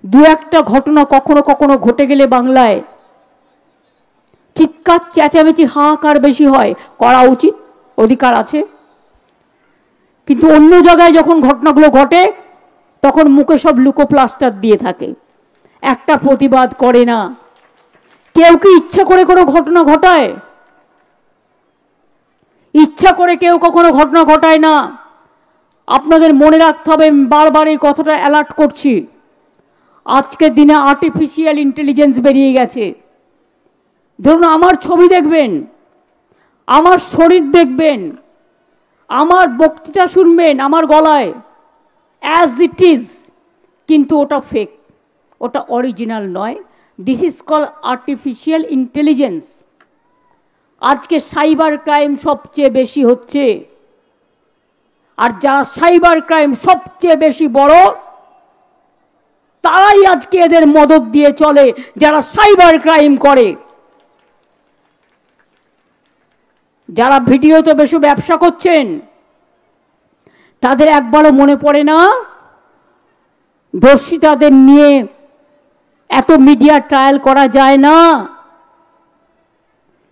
দু একটা ঘটনা কখনো কখনো ঘটে গেলে বাংলায় চিৎকার চেঁচামেচি হাহাকার বেশি হয়, করা উচিত, অধিকার আছে। কিন্তু অন্য জায়গায় যখন ঘটনাগুলো ঘটে তখন মুখে সব লুকোপ্লাস্টার দিয়ে থাকে, একটা প্রতিবাদ করে না। কেউ কি ইচ্ছা করে কোনো ঘটনা ঘটায়? ইচ্ছা করে কেউ কখনো ঘটনা ঘটায় না। আপনাদের মনে রাখতে হবে, বারবার এই কথাটা অ্যালার্ট করছি, আজকের দিনে আর্টিফিশিয়াল ইন্টেলিজেন্স বেরিয়ে গেছে। ধরুন আমার ছবি দেখবেন, আমার শরীর দেখবেন, আমার বক্তৃতা শুনবেন আমার গলায় অ্যাজ ইট ইজ, কিন্তু ওটা ফেক, ওটা অরিজিনাল নয়। This is call artificial intelligence. আজকে সাইবার ক্রাইম সবচেয়ে বেশি হচ্ছে, আর যারা সাইবার ক্রাইম সবচেয়ে বেশি বড় তারাই আজকে এদের মদত দিয়ে চলে, যারা সাইবার ক্রাইম করে। যারা ভিডিওতে বেশি ব্যবসা করছেন তাদের একবারও মনে পড়ে না দর্শিতাদের নিয়ে এত মিডিয়া ট্রায়াল করা যায় না,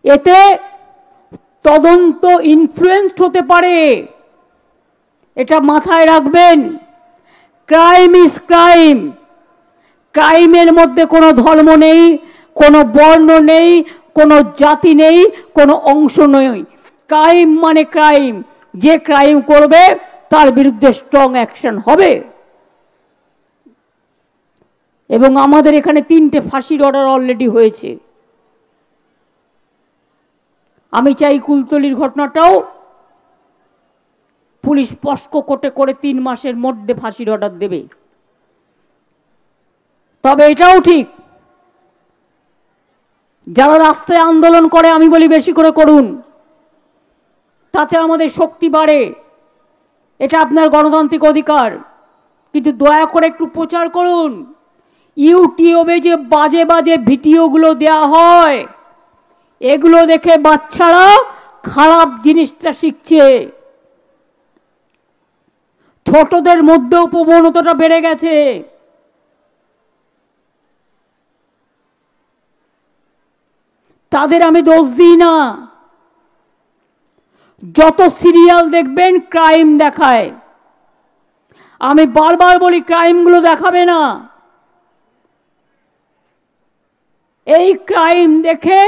এতে তদন্ত ইনফ্লুয়েন্সড হতে পারে, এটা মাথায় রাখবেন। Crime is crime. ক্রাইমের মধ্যে কোনো ধর্ম নেই, কোনো বর্ণ নেই, কোনো জাতি নেই, কোনো অংশ নেই। ক্রাইম মানে ক্রাইম। যে ক্রাইম করবে তার বিরুদ্ধে স্ট্রং অ্যাকশন হবে। এবং আমাদের এখানে 3টে ফাঁসির অর্ডার অলরেডি হয়েছে। আমি চাই কুলতলির ঘটনাটাও পুলিশ পস্কো কোর্টে করে 3 মাসের মধ্যে ফাঁসির অর্ডার দেবে। তবে এটাও ঠিক, যারা রাস্তায় আন্দোলন করে আমি বলি বেশি করে করুন, তাতে আমাদের শক্তি বাড়ে, এটা আপনার গণতান্ত্রিক অধিকার। কিন্তু দয়া করে একটু প্রচার করুন। ইউটিউবে যে বাজে বাজে ভিডিওগুলো দেয়া হয় এগুলো দেখে বাচ্চারা খারাপ জিনিসটা শিখছে। ছোটদের মধ্যেও প্রবণতাটা বেড়ে গেছে। তাদের আমি দোষ দিই না। যত সিরিয়াল দেখবেন ক্রাইম দেখায়। আমি বারবার বলি ক্রাইমগুলো দেখাবে না। এই ক্রাইম দেখে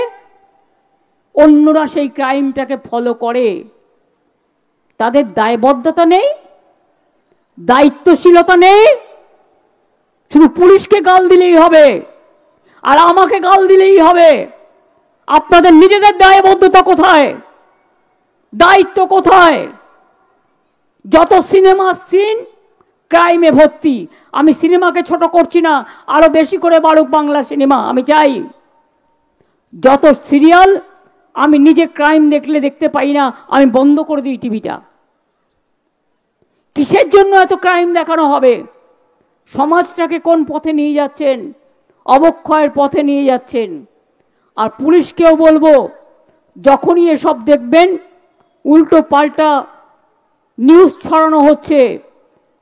অন্যরা সেই ক্রাইমটাকে ফলো করে। তাদের দায়বদ্ধতা নেই, দায়িত্বশীলতা নেই। শুধু পুলিশকে গাল দিলেই হবে আর আমাকে গাল দিলেই হবে। আপনাদের নিজেদের দায়বদ্ধতা কোথায়? দায়িত্ব কোথায়? যত সিনেমা সিন ক্রাইমে ভর্তি। আমি সিনেমাকে ছোট করছি না, আরো বেশি করে বাড়ুক বাংলা সিনেমা। আমি চাই যত সিরিয়াল, আমি নিজে ক্রাইম দেখলে দেখতে পাই না, আমি বন্ধ করে দিই টিভিটা। কিসের জন্য এত ক্রাইম দেখানো হবে? সমাজটাকে কোন পথে নিয়ে যাচ্ছেন? অবক্ষয়ের পথে নিয়ে যাচ্ছেন। আর পুলিশকেও বলবো, যখনই এসব দেখবেন উল্টো পাল্টা নিউজ ছড়ানো হচ্ছে,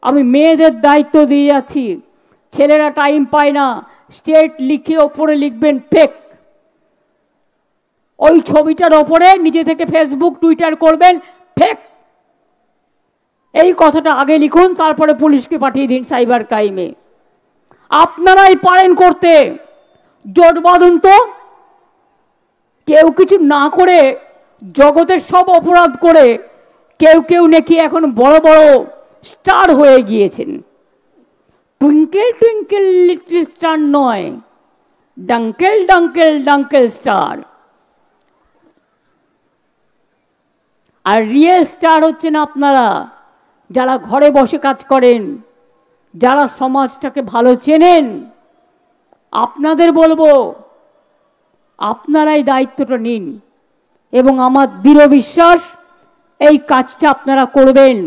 আমি মেয়েদের দায়িত্ব দিয়ে যাচ্ছি। ছেলেরা টাইম পায় না, স্টেট লিখে ওপরে লিখবেন ফেক। ওই ছবিটার ওপরে নিজে থেকে ফেসবুক টুইটার করবেন ফেক। এই কথাটা আগে লিখুন, তারপরে পুলিশকে পাঠিয়ে দিন সাইবার ক্রাইমে। আপনারাই পারেন করতে, জোট বাঁধুন তো। কেউ কিছু না করে জগতের সব অপরাধ করে কেউ কেউ নাকি এখন বড় বড় স্টার হয়ে গিয়েছেন। টুইঙ্কেল টুইঙ্কেল লিটল স্টার নয়, ডাঙ্কেল ডাঙ্কেল ডাঙ্কেল স্টার। আর রিয়েল স্টার হচ্ছেন আপনারা, যারা ঘরে বসে কাজ করেন, যারা সমাজটাকে ভালো চেনেন। আপনাদের বলবো, আপনারাই দায়িত্বটা নিন এবং আমার দৃঢ় বিশ্বাস এই কাজটা আপনারা করবেন।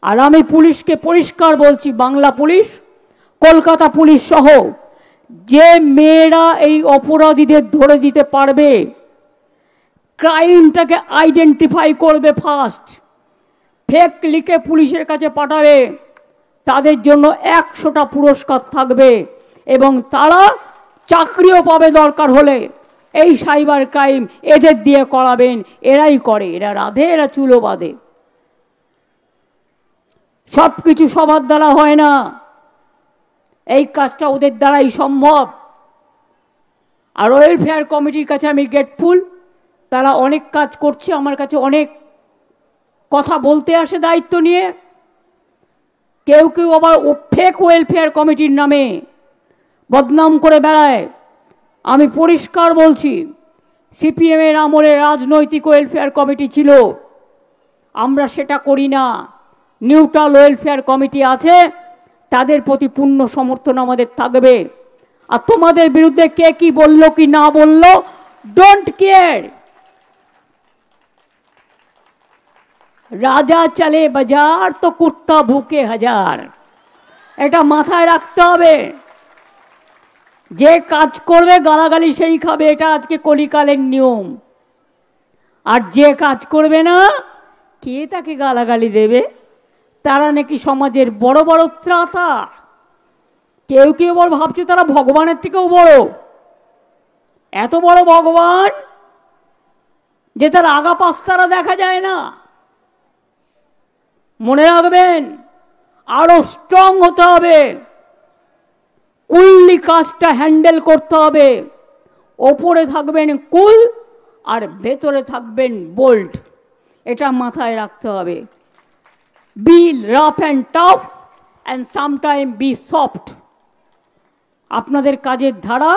আর আমি পুলিশকে পরিষ্কার বলছি, বাংলা পুলিশ, কলকাতা পুলিশ সহ, যে মেয়েরা এই অপরাধীদের ধরে দিতে পারবে, ক্রাইমটাকে আইডেন্টিফাই করবে ফার্স্ট, ফেক লিখে পুলিশের কাছে পাঠাবে, তাদের জন্য 100টা পুরস্কার থাকবে। এবং তারা চাকরিও পাবে দরকার হলে। এই সাইবার ক্রাইম এদের দিয়ে করাবেন, এরাই করে, এরা রাধে, এরা চুলো বাঁধে। সব কিছু সবার দ্বারা হয় না, এই কাজটা ওদের দ্বারাই সম্ভব। আর ওয়েলফেয়ার কমিটির কাছে আমি গ্রেটফুল, তারা অনেক কাজ করছে, আমার কাছে অনেক কথা বলতে আসে দায়িত্ব নিয়ে। কেউ কেউ আবার ফেক ওয়েলফেয়ার কমিটির নামে বদনাম করে বেড়ায়। আমি পরিষ্কার বলছি, সিপিএমের আমলে রাজনৈতিক ওয়েলফেয়ার কমিটি ছিল, আমরা সেটা করি না। নিউট্রাল ওয়েলফেয়ার কমিটি আছে, তাদের প্রতি পূর্ণ সমর্থন আমাদের থাকবে। আর তোমাদের বিরুদ্ধে কে কি বলল কি না বলল, ডোন্ট কেয়ার। রাজা চলে বাজার তো কুত্তা ভুকে হাজার, এটা মাথায় রাখতে হবে। যে কাজ করবে গালাগালি সেই খাবে, এটা আজকে কলিকালের নিয়ম। আর যে কাজ করবে না, কে তাকে গালাগালি দেবে? তারা নাকি সমাজের বড় বড় ত্রাতা। কেউ কেউ বড় ভাবছে তারা ভগবানের থেকেও বড়। এত বড় ভগবান যে তার আগা পাশ তারা দেখা যায় না। মনে রাখবেন, আরো স্ট্রং হতে হবে, কুললি কাজটা হ্যান্ডেল করতে হবে। ওপরে থাকবেন কুল আর ভেতরে থাকবেন বোল্ড, এটা মাথায় রাখতে হবে। Be rough and tough and sometime be soft. আপনাদের কাজের ধারা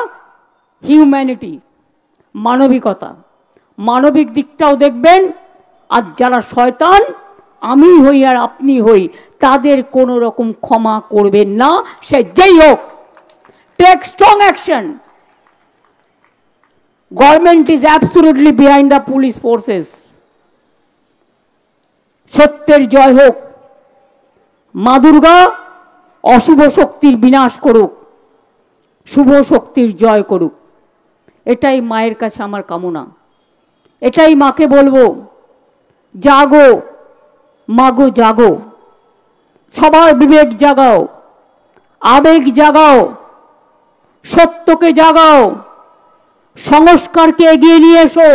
হিউম্যানিটি, মানবিকতা, মানবিক দিকটাও দেখবেন। আর যারা শয়তান, আমি হই আর আপনি হই, তাদের কোনো রকম ক্ষমা করবেন না, সে যেই হোক। Take strong action. Government is absolutely behind the police forces. সত্যের জয় হোক। মা দুর্গা অশুভ শক্তির বিনাশ করুক, শুভ শক্তির জয় করুক, এটাই মায়ের কাছে আমার কামনা। এটাই মাকে বলবো, জাগো মাগো জাগো, সবার বিবেক জাগাও, আবেগ জাগাও, সত্যকে জাগাও, সংস্কারকে এগিয়ে নিয়ে এসো,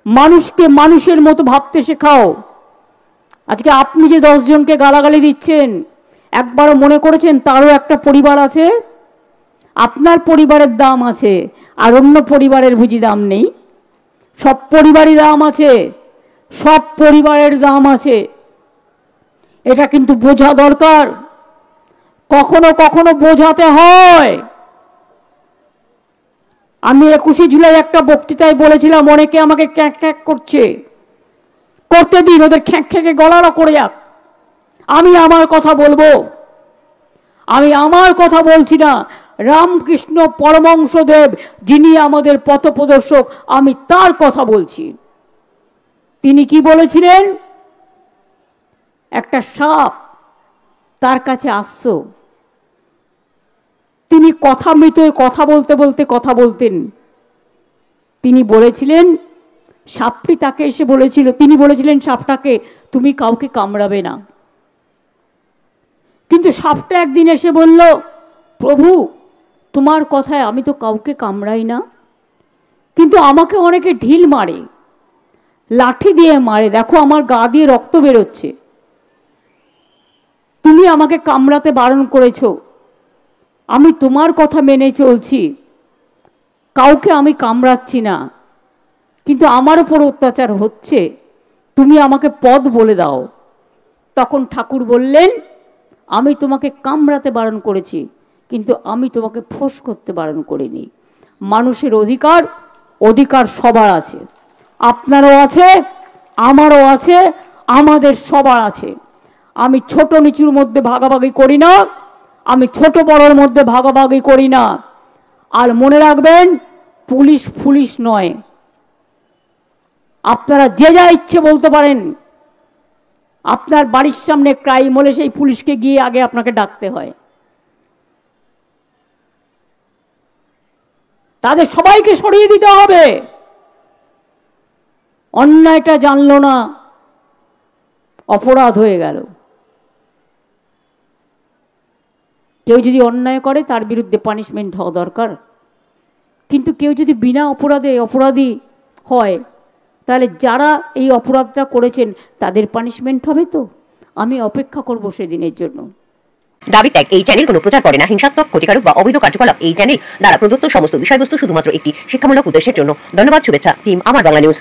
মানুষকে মানুষের মতো ভাবতে শেখাও। আজকে আপনি যে 10 জনকে গালাগালি দিচ্ছেন, একবারও মনে করেছেন তারও একটা পরিবার আছে? আপনার পরিবারের দাম আছে, আর অন্য পরিবারের বুঝি দাম নেই? সব পরিবারই দাম আছে, সব পরিবারের দাম আছে। এটা কিন্তু বোঝা দরকার। কখনো কখনো বোঝাতে হয়। আমি 21শে জুলাই একটা বক্তৃতায় বলেছিলাম, অনেকে আমাকে ক্যাঁক ক্যাঁক করছে, করতে দিন, ওদের খ্যাঁক খ্যাঁকে গলাটা করে যাক। আমি আমার কথা বলবো। আমি আমার কথা বলছি না, রামকৃষ্ণ পরমহংসদেব যিনি আমাদের পথপ্রদর্শক, আমি তার কথা বলছি। তিনি কি বলেছিলেন? একটা সাপ তার কাছে আসছো, তিনি কথা বলতে বলতে কথা বলতেন। তিনি বলেছিলেন, সাপটি তাকে এসে বলেছিল, তিনি বলেছিলেন সাপটাকে, তুমি কাউকে কামড়াবে না। কিন্তু সাপটা একদিন এসে বলল, প্রভু তোমার কথায় আমি তো কাউকে কামড়াই না, কিন্তু আমাকে অনেকে ঢিল মারে, লাঠি দিয়ে মারে, দেখো আমার গা দিয়ে রক্ত বেরোচ্ছে, তুমি আমাকে কামড়াতে বারণ করেছো, আমি তোমার কথা মেনে চলছি, কাউকে আমি কামড়াচ্ছি না, কিন্তু আমার উপর অত্যাচার হচ্ছে, তুমি আমাকে পথ বলে দাও। তখন ঠাকুর বললেন, আমি তোমাকে কামড়াতে বারণ করেছি, কিন্তু আমি তোমাকে ফোঁস করতে বারণ করিনি। মানুষের অধিকার, অধিকার সবার আছে, আপনারও আছে, আমারও আছে, আমাদের সবার আছে। আমি ছোট নিচুর মধ্যে ভাগাভাগি করি না, আমি ছোট বড়র মধ্যে ভাগাভাগি করি না। আর মনে রাখবেন, পুলিশ পুলিশ নয়। আপনারা যে যা ইচ্ছে বলতে পারেন, আপনার বাড়ির সামনে ক্রাইম হলে সেই পুলিশকে গিয়ে আগে আপনাকে ডাকতে হয়। তাদের সবাইকে সরিয়ে দিতে হবে। অন্যায়টা জানলো না, অপরাধ হয়ে গেল। কেউ যদি অন্যায় করে তার বিরুদ্ধে পানিশমেন্ট হওয়া দরকার, কিন্তু কেউ যদি বিনা অপরাধে অপরাধী হয় তাহলে যারা এই অপরাধটা করেছেন তাদের পানিশমেন্ট হবে। তো আমি অপেক্ষা করব সেদিনের জন্য। দাবি ত্যাগ এই চ্যানেল কোনো প্রচার করে না হিংসাত্মক, ক্ষতিকারক বা অবৈধ কার্যকলাপ। এই চ্যানেল দ্বারা প্রদত্ত সমস্ত বিষয়বস্তু শুধুমাত্র একটি শিক্ষামূলক উদ্দেশ্যের জন্য। ধন্যবাদ। শুভেচ্ছা টিম আমার বাংলা নিউজ।